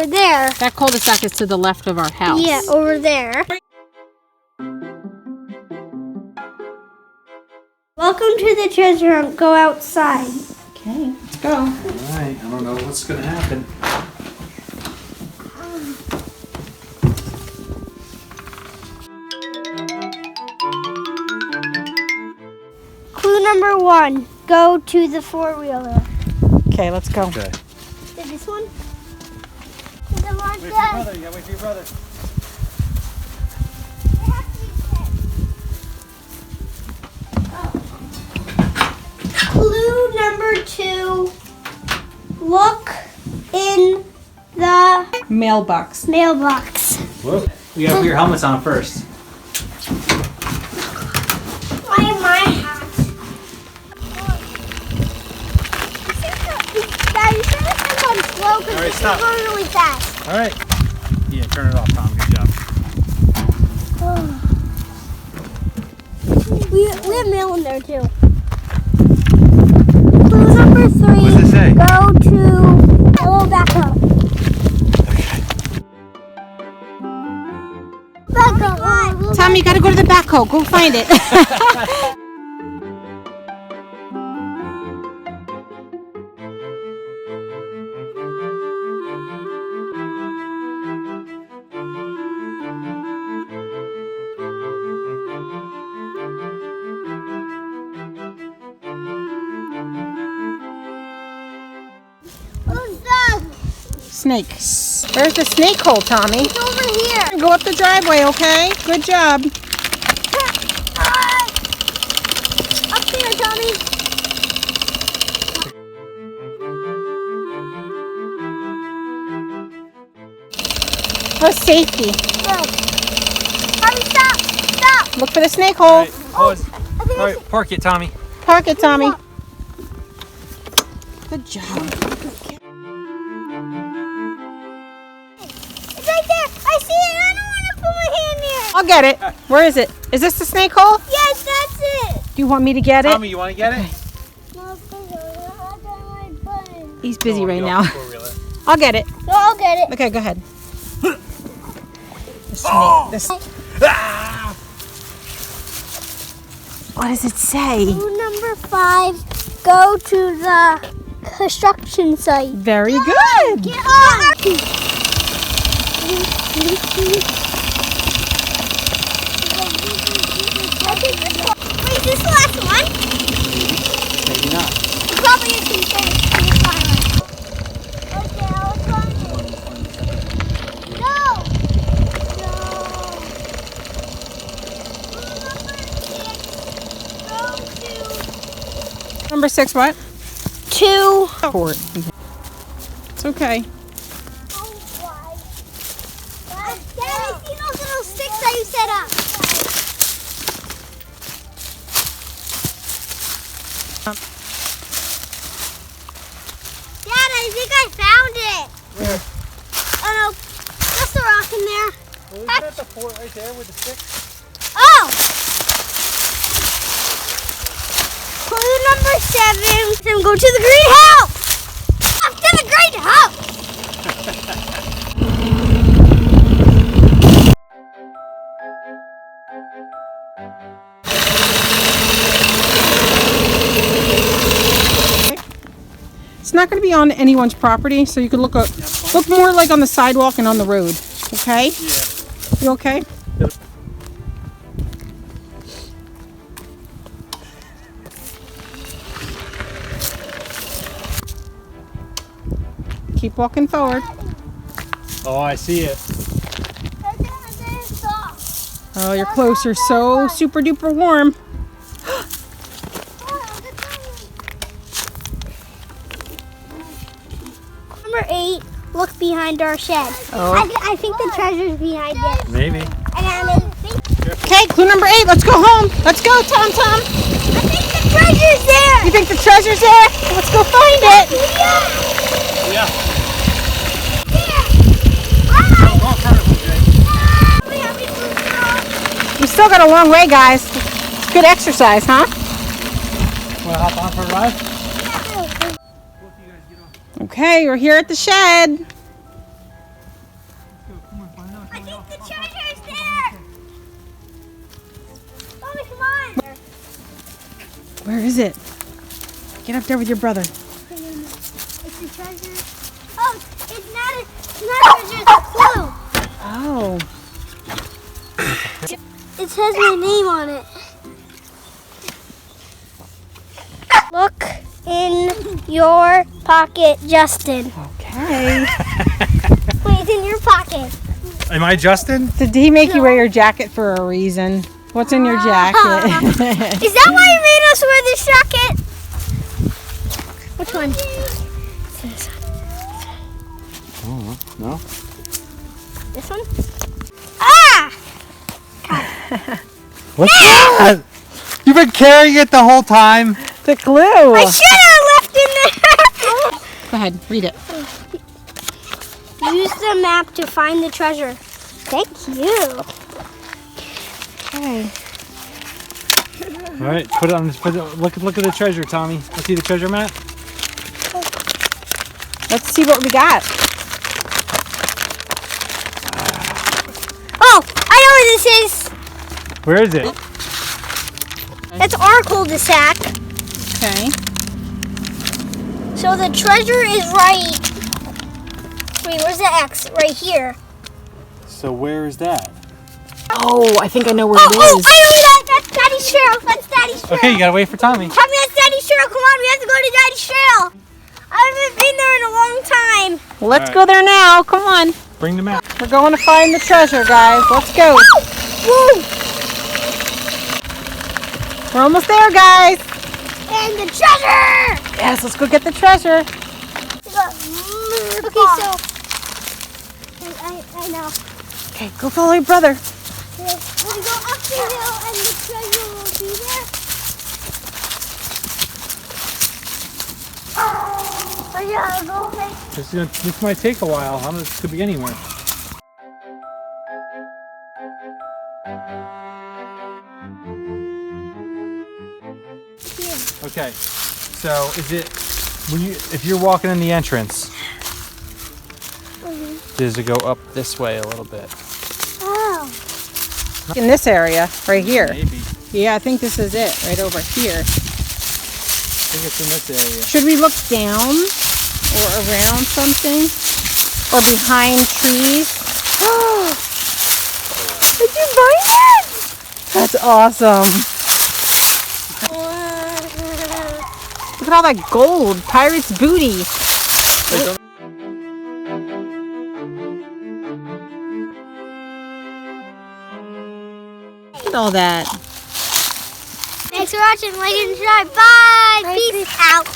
over there. That cul-de-sac is to the left of our house. Yeah, over there. Welcome to the treasure hunt. Go outside. Okay, let's go. Alright, I don't know what's gonna happen. Clue number 1. Go to the four-wheeler. Okay, let's go. Okay. Is it this one? Wait for your brother, you gotta wait for your brother. Clue number 2. Look in the Mailbox. mailbox. Whoa. We gotta put your helmets on first. Why am I hat? Dad, you should have been going slow because All right, it's stop. going really fast. Alright. Yeah, turn it off, Tom. Good job. We have mail in there too. Clue number 3. What does it say? Go to yellow backhoe. Backhoe. Tom, you gotta go to the backhoe. Go find it. Who's that? Snake. Where's the snake hole, Tommy? It's over here. Go up the driveway, okay? Good job. Up there, Tommy. For safety. Good. Tommy, stop. Stop. Look for the snake hole. Alright, pause. I think Alright, park it, Tommy. Park it, Tommy. Good job. it's right there. I see it. I don't want to put my hand there. I'll get it. Where is it? Is this the snake hole? Yes, that's it. Do you want me to get it? Tommy, you wanna get it? No, because I got my button. He's busy Oh, right get now. off the four-wheeler. I'll get it. No, I'll get it. Okay, go ahead. The snake. The Ah! what does it say? Clue number 5. Go to the construction site. Very good. Get on. Wait, is this the last one? Maybe not. It probably is in the final. Okay, I'll find it. No! No. Number 6, what? 2. Port. It's okay. Dad, I see those little sticks that you set up. Dad, I think I found it. Where? Oh no, just a rock in there. Well, isn't that the fort right there with the sticks? Oh! Clue number 7. Then go to the green house. Up to the green house. It's not going to be on anyone's property, so you can look more like on the sidewalk and on the road. Okay? Yeah. You okay? Keep walking forward. Oh, I see it. Oh, you're closer. So super duper warm. Number 8. Look behind our shed. Oh. I think the treasure's behind it. Maybe. And I think Okay, clue number 8. Let's go home. Let's go, Tom. the treasure's there. You think the treasure's there? Let's go find it. Yeah. There. Go in front of him, Jay. We still got a long way, guys. It's good exercise, huh? Wanna hop on for a ride? Okay, we're here at the shed. the treasure's there! Mommy, come on! Where is it? Get up there with your brother. It's the treasure. Oh, it's not a treasure, it's a clue. Oh. It says my name on it. Look in your pocket, Justin. Okay. Wait, it's in your pocket. Am I Justin? Did he make you wear your jacket for a reason? What's in your jacket? Is that why you made us wear this jacket? Which one? Oh, no. This one? Ah! What's that? You've been carrying it the whole time. The glue. I should have left in there. Go ahead, read it. Use the map to find the treasure. Thank you. Okay. All right, put it on. Look at the treasure, Tommy. Let's see the treasure map. Let's see what we got. Oh, I know where this is. Where is it? That's our cul-de-sac. Okay. So the treasure is right. Wait, where's the X? Right here. So where is that? Oh, I think I know where it Oh, is. I know that. That's Daddy's trail. That's Daddy's trail. Okay, you gotta wait for Tommy. Tommy, that's Daddy's trail. Come on, we have to go to Daddy's trail. I haven't been there in a long time. Let's All go there now. Come on. Bring the map. We're going to find the treasure, guys. Let's go. Woo! We're almost there, guys. And the treasure! Yes, let's go get the treasure. Okay, so I know. Okay, go follow your brother. We go up the hill and the treasure will be there. Oh yeah, go away. This might take a while. I don't know. This could be anywhere. Okay, so is it if you're walking in the entrance? Does it go up this way a little bit? Oh. In this area, right here. Maybe. Yeah, I think this is it, right over here. I think it's in this area. Should we look down or around something? Or behind trees? Did you find it? That's awesome. Look at all that gold. Pirate's booty. Look at all that. Thanks for watching. Like and subscribe. Bye. Peace out.